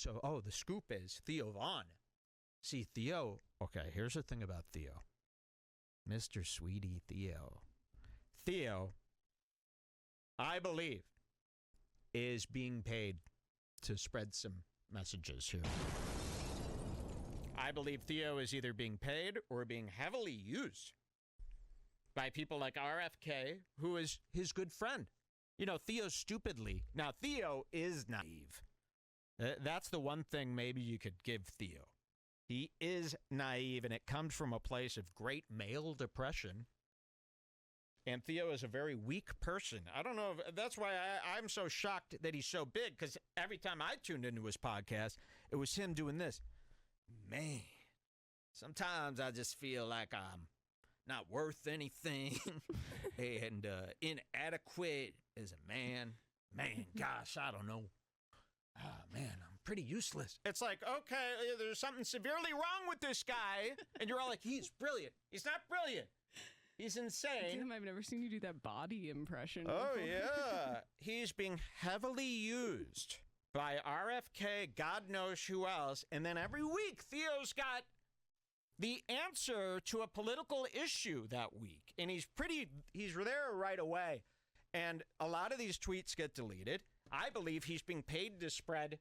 So, the scoop is Theo Von. See, Theo, okay, here's the thing about Theo. Mr. Sweetie Theo. Theo, I believe, is being paid to spread some messages here. I believe Theo is either being paid or being heavily used by people like RFK, who is his good friend. You know, Theo stupidly. Now, Theo is naive. That's the one thing maybe you could give Theo. He is naive, and it comes from a place of great male depression. And Theo is a very weak person. I don't know if that's why I'm so shocked that he's so big, because every time I tuned into his podcast, it was him doing this. Man, sometimes I just feel like I'm not worth anything and inadequate as a man. Man, gosh, I don't know. Oh, man, I'm pretty useless. It's like, okay, there's something severely wrong with this guy. And you're all like, he's brilliant. He's not brilliant. He's insane. Damn, I've never seen you do that body impression. Oh, before. yeah. He's being heavily used by RFK, God knows who else. And then every week, Theo's got the answer to a political issue that week. And he's there right away. And a lot of these tweets get deleted. I believe he's being paid to spread,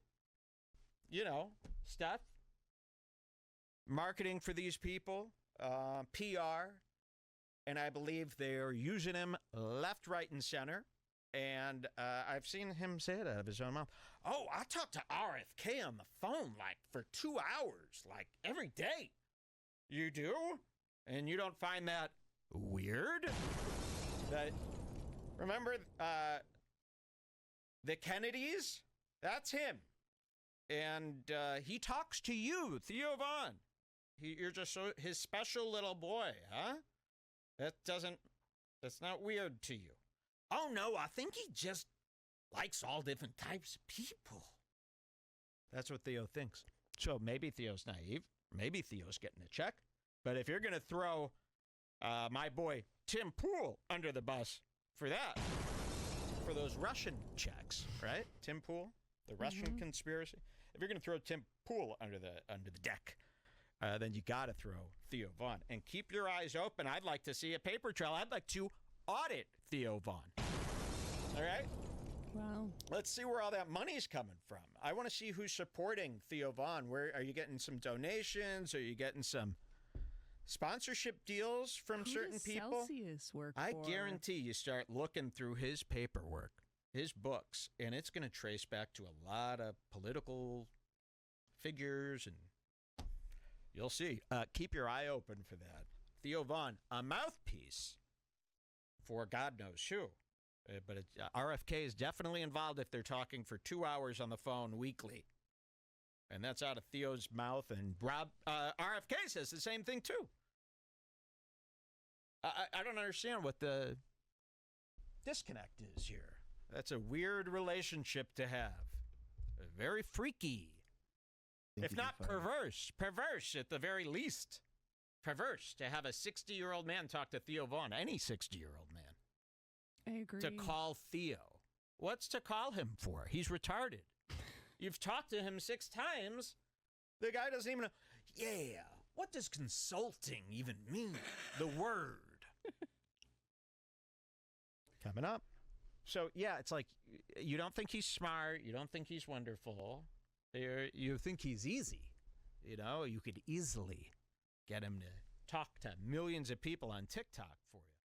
stuff. Marketing for these people, PR. And I believe they're using him left, right, and center. And I've seen him say it out of his own mouth. Oh, I talked to RFK on the phone, for 2 hours, every day. You do? And you don't find that weird? Remember the Kennedys? That's him. And he talks to you, Theo Von. You're just his special little boy, huh? That's not weird to you. Oh, no, I think he just likes all different types of people. That's what Theo thinks. So maybe Theo's naive. Maybe Theo's getting a check. But if you're going to throw my boy Tim Pool under the bus for that, for those Russian checks, right? Tim Pool, the Russian conspiracy. If you're going to throw Tim Pool under the deck, then you got to throw Theo Von. And keep your eyes open. I'd like to see a paper trail. I'd like to audit Theo Von. All right? Wow. Let's see where all that money's coming from. I want to see who's supporting Theo Von. Where are you getting some donations? Are you getting some sponsorship deals from certain people? Celsius work I for? guarantee you start looking through his paperwork, his books, and it's going to trace back to a lot of political figures, and you'll see. Keep your eye open for that. Theo Von, a mouthpiece for God knows who. But RFK is definitely involved if they're talking for 2 hours on the phone weekly. And that's out of Theo's mouth. And RFK says the same thing, too. I don't understand what the disconnect is here. That's a weird relationship to have. Very freaky. If not perverse. Perverse at the very least. Perverse to have a 60-year-old man talk to Theo Von. Any 60-year-old man. I agree. To call Theo. What's to call him for? He's retarded. You've talked to him 6 times. The guy doesn't even know. Yeah, what does consulting even mean? The word. Coming up. So, yeah, it's like you don't think he's smart. You don't think he's wonderful. You think he's easy. You could easily get him to talk to millions of people on TikTok for you.